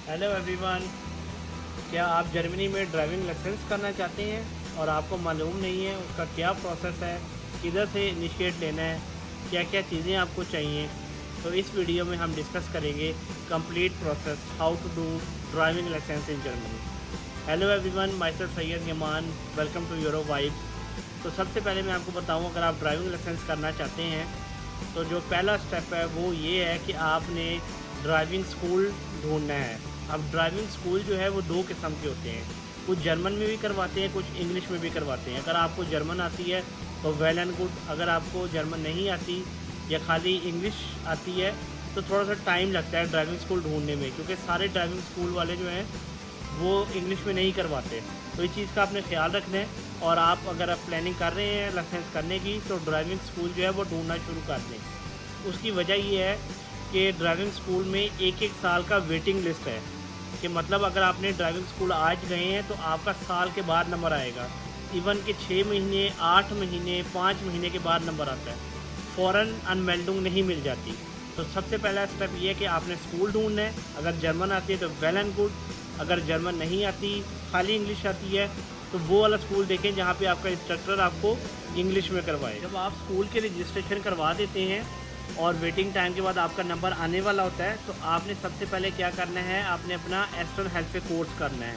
Hello everyone. क्या आप Germany में ड्राइविंग लाइसेंस करना चाहते हैं और आपको मालूम नहीं है उसका क्या प्रोसेस है, किधर से इनिशिएट लेना है, क्या क्या चीज़ें आपको चाहिए? तो इस वीडियो में हम डिस्कस करेंगे complete process how to do driving licence in Germany. Hello everyone, myself Syed Yaman, welcome to Euro Vibe. तो सबसे पहले मैं आपको बताऊं, अगर आप ड्राइविंग लाइसेंस करना चाहते हैं तो जो पहला स्टेप है वो ये है कि आपने ड्राइविंग स्कूल ढूंढना है। अब ड्राइविंग स्कूल जो है वो दो किस्म के होते हैं, कुछ जर्मन में भी करवाते हैं, कुछ इंग्लिश में भी करवाते हैं। अगर आपको जर्मन आती है तो वेल एंड गुड, अगर आपको जर्मन नहीं आती या खाली इंग्लिश आती है तो थोड़ा सा टाइम लगता है ड्राइविंग स्कूल ढूंढने में, क्योंकि सारे ड्राइविंग स्कूल वाले जो हैं वो इंग्लिश में नहीं करवाते। तो इस चीज़ का आपने ख्याल रखना है। और आप अगर आप प्लानिंग कर रहे हैं लाइसेंस करने की तो ड्राइविंग स्कूल जो है वो ढूंढना शुरू कर दें। उसकी वजह ये है कि ड्राइविंग स्कूल में एक एक साल का वेटिंग लिस्ट है, कि मतलब अगर आपने ड्राइविंग स्कूल आज गए हैं तो आपका साल के बाद नंबर आएगा। इवन कि 6 महीने, 8 महीने, 5 महीने के बाद नंबर आता है। फ़ौरन अनमेल्डिंग नहीं मिल जाती। तो सबसे पहला स्टेप ये है कि आपने स्कूल ढूंढना है। अगर जर्मन आती है तो वेल एंड गुड, अगर जर्मन नहीं आती, खाली इंग्लिश आती है, तो वो वाला स्कूल देखें जहाँ पे आपका इंस्ट्रक्टर आपको इंग्लिश में करवाए। जब आप स्कूल के रजिस्ट्रेशन करवा देते हैं और वेटिंग टाइम के बाद आपका नंबर आने वाला होता है, तो आपने सबसे पहले क्या करना है, आपने अपना एक्सटर्नल हेल्थ पे कोर्स करना है।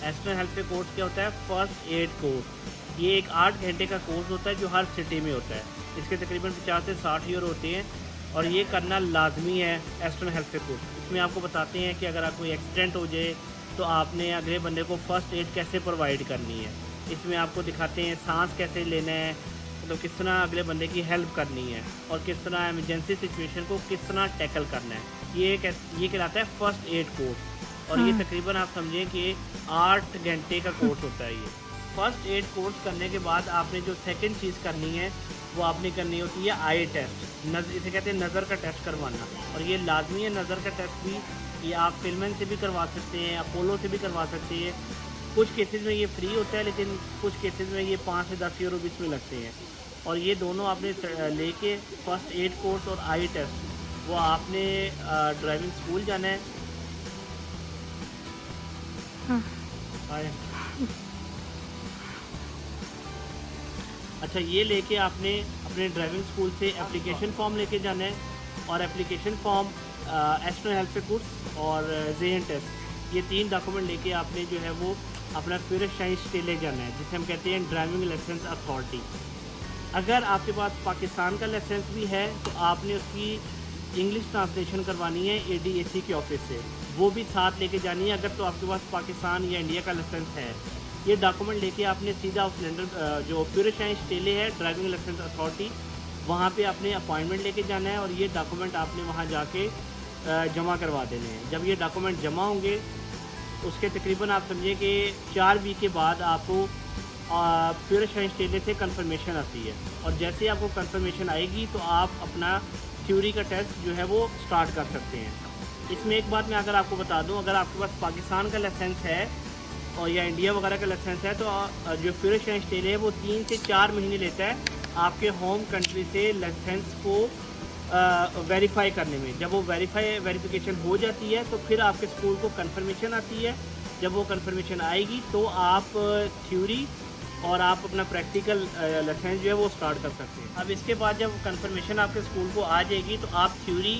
एक्सटर्नल हेल्थ पे कोर्स क्या होता है? First aid course. ये एक 8 घंटे का कोर्स होता है जो हर सिटी में होता है। इसके तकरीबन 50 से 60 यूरो होते हैं और ये करना लाजमी है एक्सटर्नल हेल्थ पे कोर्स। इसमें आपको बताते हैं कि अगर आप कोई एक्सीडेंट हो जाए तो आपने अगले बंदे को फ़र्स्ट एड कैसे प्रोवाइड करनी है। इसमें आपको दिखाते हैं सांस कैसे लेना है, तो किस तरह अगले बंदे की हेल्प करनी है और किस तरह इमरजेंसी सिचुएशन को किस तरह टैकल करना है। ये कहलाता है फ़र्स्ट एड कोर्स। और ये तकरीबन आप समझें कि 8 घंटे का कोर्स होता है ये। फ़र्स्ट एड कोर्स करने के बाद आपने जो सेकंड चीज़ करनी है वो आपने करनी होती है आई टेस्ट। इसे कहते हैं नज़र का टेस्ट करवाना, और ये लाजमी है। नज़र का टेस्ट भी ये आप फिल्मन से भी करवा सकते हैं, अपोलो से भी करवा सकते हैं। कुछ केसेस में ये फ्री होता है, लेकिन कुछ केसेस में ये 5 से 10 यूरो बीच में लगते हैं। और ये दोनों आपने लेके फ़र्स्ट एड कोर्स और आई टेस्ट वो आपने ड्राइविंग स्कूल जाना है। आए। अच्छा, ये लेके आपने अपने ड्राइविंग स्कूल से एप्लीकेशन फॉर्म लेके जाना है, और application form, external health course और जेएन टेस्ट, ये 3 डॉक्यूमेंट लेके आपने जो है वो अपना führerschein ले जाना है, जिसे हम कहते हैं ड्राइविंग लाइसेंस अथॉरिटी। अगर आपके पास पाकिस्तान का लाइसेंस भी है तो आपने उसकी इंग्लिश ट्रांसलेशन करवानी है एडीएसी के ऑफिस से, वो भी साथ लेके जानी है। अगर तो आपके पास पाकिस्तान या इंडिया का लाइसेंस है, ये डॉक्यूमेंट लेके आपने सीधा सिलेंडर जो führerschein है ड्राइविंग लाइसेंस अथॉरिटी, वहाँ पे आपने अपॉइंटमेंट लेके जाना है और ये डॉक्यूमेंट आपने वहाँ जाके जमा करवा देने हैं। जब ये डॉक्यूमेंट जमा होंगे उसके तकरीबन आप समझिए कि 4 वीक के बाद आपको führerschein से कंफर्मेशन आती है, और जैसे ही आपको कंफर्मेशन आएगी तो आप अपना थ्योरी का टेस्ट जो है वो स्टार्ट कर सकते हैं। इसमें एक बात मैं अगर आपको बता दूं, अगर आपके पास पाकिस्तान का लाइसेंस है और या इंडिया वगैरह का लाइसेंस है तो जो führerschein है वो 3 से 4 महीने लेता है आपके होम कंट्री से लाइसेंस को वेरीफाई करने में। जब वो वेरिफिकेशन हो जाती है तो फिर आपके स्कूल को कंफर्मेशन आती है। जब वो कंफर्मेशन आएगी तो आप थ्योरी और आप अपना प्रैक्टिकल लाइसेंस जो है वो स्टार्ट कर सकते हैं। अब इसके बाद जब कंफर्मेशन आपके स्कूल को आ जाएगी तो आप थ्योरी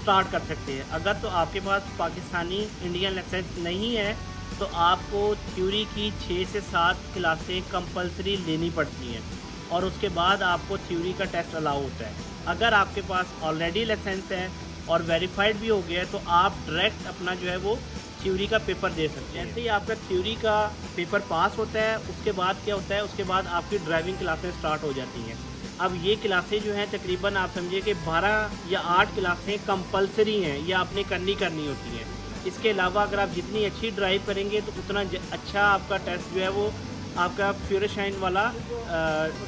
स्टार्ट कर सकते हैं। अगर तो आपके पास पाकिस्तानी इंडियन लाइसेंस नहीं है तो आपको थ्योरी की 6 से 7 क्लासें कंपलसरी लेनी पड़ती हैं, और उसके बाद आपको थ्योरी का टेस्ट अलाउ होता है। अगर आपके पास ऑलरेडी लाइसेंस है और वेरीफाइड भी हो गया है तो आप डायरेक्ट अपना जो है वो थ्योरी का पेपर दे सकते हैं। जैसे ही आपका थ्योरी का पेपर पास होता है उसके बाद क्या होता है, उसके बाद आपकी ड्राइविंग क्लासेस स्टार्ट हो जाती हैं। अब ये क्लासें जो हैं तकरीबन आप समझिए कि 12 या 8 क्लासें कंपलसरी हैं, ये आपने करनी होती हैं। इसके अलावा अगर आप जितनी अच्छी ड्राइव करेंगे तो उतना अच्छा आपका टेस्ट जो है वो आपका führerschein वाला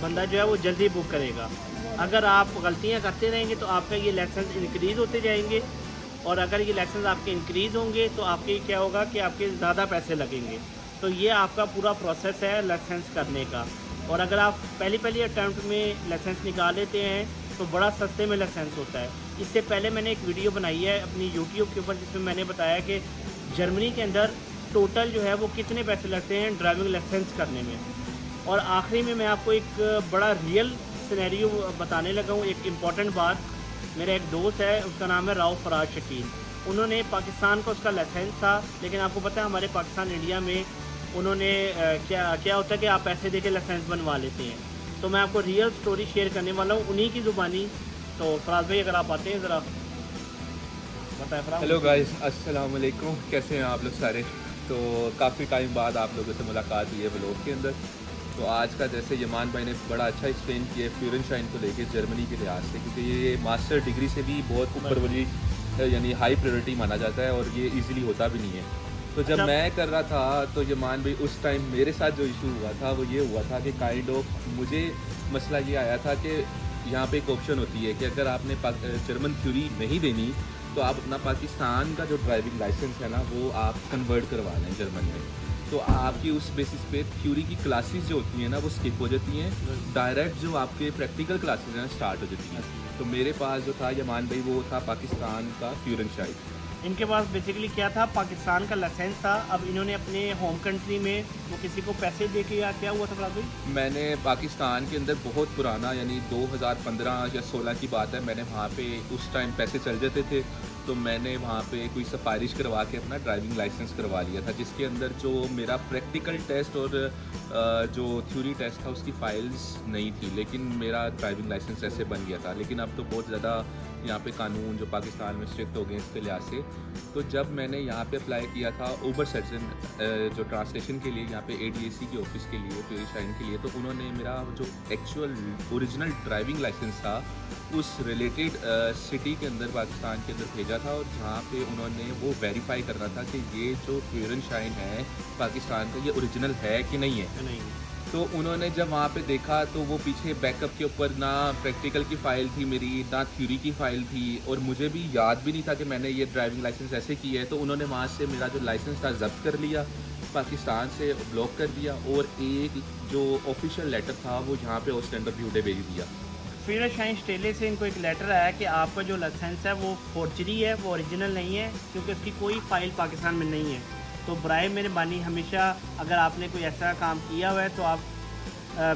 बंदा जो है वो जल्दी बुक करेगा। अगर आप गलतियां करते रहेंगे तो आपका ये लाइसेंस इंक्रीज़ होते जाएंगे, और अगर ये लाइसेंस आपके इंक्रीज़ होंगे तो आपके क्या होगा कि आपके ज़्यादा पैसे लगेंगे। तो ये आपका पूरा प्रोसेस है लाइसेंस करने का। और अगर आप पहली अटैम्प्ट में लाइसेंस निकाल लेते हैं तो बड़ा सस्ते में लाइसेंस होता है। इससे पहले मैंने एक वीडियो बनाई है अपनी यूट्यूब के ऊपर जिसमें मैंने बताया कि जर्मनी के अंदर टोटल जो है वो कितने पैसे लगते हैं ड्राइविंग लाइसेंस करने में। और आखिरी में मैं आपको एक बड़ा रियल सिनेरियो बताने लगा हूँ, एक इम्पॉर्टेंट बात। मेरा एक दोस्त है, उसका नाम है राव फराज शकील। उन्होंने पाकिस्तान का उसका लाइसेंस था, लेकिन आपको पता है हमारे पाकिस्तान इंडिया में उन्होंने क्या होता है कि आप पैसे दे के लाइसेंस बनवा लेते हैं। तो मैं आपको रियल स्टोरी शेयर करने वाला हूँ उन्हीं की ज़ुबानी। तो फराज भाई अगर आप आते हैं ज़रा बताएं फराज। हेलो गाइस, अस्सलाम वालेकुम। कैसे हैं आप लोग सारे? तो काफ़ी टाइम बाद आप लोगों से मुलाकात हुई है व्लॉग के अंदर। तो आज का जैसे यमान भाई ने बड़ा अच्छा एक्सप्लेन किया फ्यूरेनशाइन को लेके जर्मनी के लिहाज से, क्योंकि ये मास्टर डिग्री से भी बहुत ऊपर वाली यानी हाई प्रायोरिटी माना जाता है और ये इजीली होता भी नहीं है। तो जब मैं कर रहा था तो यमान भाई उस टाइम मेरे साथ जो इशू हुआ था वो ये हुआ था कि काइंड ऑफ मुझे मसला ये आया था कि यहाँ पे एक ऑप्शन होती है कि अगर आपने जर्मन थ्योरी नहीं देनी तो आप अपना पाकिस्तान का जो ड्राइविंग लाइसेंस है ना वो आप कन्वर्ट करवा लें जर्मन में। तो आपकी उस बेसिस पे थ्योरी की क्लासेस जो होती हैं ना वो स्किप हो जाती हैं, डायरेक्ट जो आपके प्रैक्टिकल क्लासेस हैं स्टार्ट हो जाती हैं। तो मेरे पास जो था यमान भाई वो था पाकिस्तान का फ्यूरेनशाइन। इनके पास बेसिकली क्या था, पाकिस्तान का लाइसेंस था। अब इन्होंने अपने होम कंट्री में वो किसी को पैसे दे के या क्या हुआ था फराज भाई? मैंने पाकिस्तान के अंदर बहुत पुराना यानी 2015 या 16 की बात है, मैंने वहाँ पे उस टाइम पैसे चल जाते थे तो मैंने वहाँ पे कोई सिफारिश करवा के अपना ड्राइविंग लाइसेंस करवा लिया था, जिसके अंदर जो मेरा प्रैक्टिकल टेस्ट और जो थ्योरी टेस्ट था उसकी फाइल्स नहीं थी, लेकिन मेरा ड्राइविंग लाइसेंस ऐसे बन गया था। लेकिन अब तो बहुत ज़्यादा यहाँ पे कानून जो पाकिस्तान में स्ट्रिक्ट हो गए इसके लिहाज से। तो जब मैंने यहाँ पे अप्लाई किया था उबर सर्जन जो ट्रांसलेशन के लिए यहाँ पे ADAC के ऑफिस के लिए फ्यूरेनशाइन के लिए, तो उन्होंने मेरा जो एक्चुअल ओरिजिनल ड्राइविंग लाइसेंस था उस रिलेटेड सिटी के अंदर पाकिस्तान के अंदर भेजा था, और जहाँ पे उन्होंने वो वेरीफाई करना था कि ये जो फ्यूरेनशाइन है पाकिस्तान का ये ओरिजिनल है कि नहीं है। नहीं। तो उन्होंने जब वहाँ पे देखा तो वो पीछे बैकअप के ऊपर ना प्रैक्टिकल की फ़ाइल थी मेरी, ना थ्योरी की फ़ाइल थी, और मुझे भी याद भी नहीं था कि मैंने ये ड्राइविंग लाइसेंस ऐसे की है। तो उन्होंने वहाँ से मेरा जो लाइसेंस था जब्त कर लिया, पाकिस्तान से ब्लॉक कर दिया, और एक जो ऑफिशियल लेटर था वो यहाँ पे ऑस्टेंडर ब्यूडे भेज दिया। फ्यूरेनशाइन स्टेले से इनको एक लेटर आया कि आपका जो लाइसेंस है वो फोर्जरी है, वो ओरिजिनल नहीं है, क्योंकि उसकी कोई फ़ाइल पाकिस्तान में नहीं है। तो बराए मेहरबानी हमेशा अगर आपने कोई ऐसा काम किया हुआ है तो आप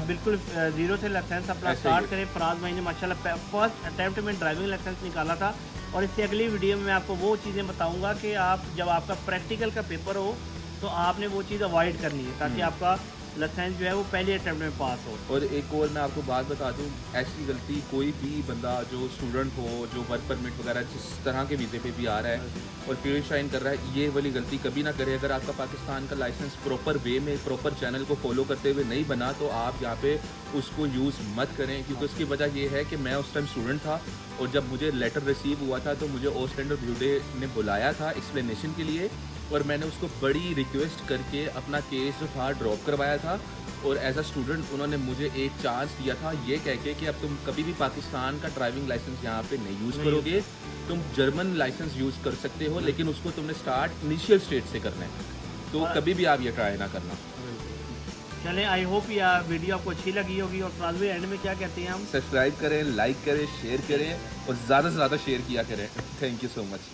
बिल्कुल ज़ीरो से लाइसेंस अपना स्टार्ट करें। फराज भाई ने माशाल्लाह फर्स्ट अटैम्प्ट में ड्राइविंग लाइसेंस निकाला था, और इससे अगली वीडियो में मैं आपको वो चीज़ें बताऊँगा कि आप जब आपका प्रैक्टिकल का पेपर हो तो आपने वो चीज़ अवॉइड करनी है ताकि आपका लाइसेंस जो है वो पहले अटैम्प्ट में पास हो। और एक और मैं आपको बात बता दूं, ऐसी गलती कोई भी बंदा जो स्टूडेंट हो, जो वर्क परमिट वगैरह जिस तरह के वीज़े पे भी आ रहा है और फ्यूरेनशाइन कर रहा है, ये वाली गलती कभी ना करे। अगर आपका पाकिस्तान का लाइसेंस प्रॉपर वे में प्रॉपर चैनल को फॉलो करते हुए नहीं बना तो आप यहाँ पे उसको यूज़ मत करें, क्योंकि उसकी वजह ये है कि मैं उस टाइम स्टूडेंट था और जब मुझे लेटर रिसीव हुआ था तो मुझे ऑस्टेंडर ब्यूडे ने बुलाया था एक्सप्लेनेशन के लिए, और मैंने उसको बड़ी रिक्वेस्ट करके अपना केस जो था ड्रॉप करवाया था। और एज अ स्टूडेंट उन्होंने मुझे एक चांस दिया था ये कह के कि अब तुम कभी भी पाकिस्तान का ड्राइविंग लाइसेंस यहाँ पे नहीं यूज़ करोगे, तुम जर्मन लाइसेंस यूज़ कर सकते हो, लेकिन उसको तुमने स्टार्ट इनिशियल स्टेज से करना है, तो कभी भी आप ये ट्राई ना करना। चलें, आई होप ये वीडियो आपको अच्छी लगी होगी। और फराज भाई एंड में क्या कहते हैं हम? सब्सक्राइब करें, लाइक करें, शेयर करें और ज़्यादा से ज़्यादा शेयर किया करें। Thank you so much.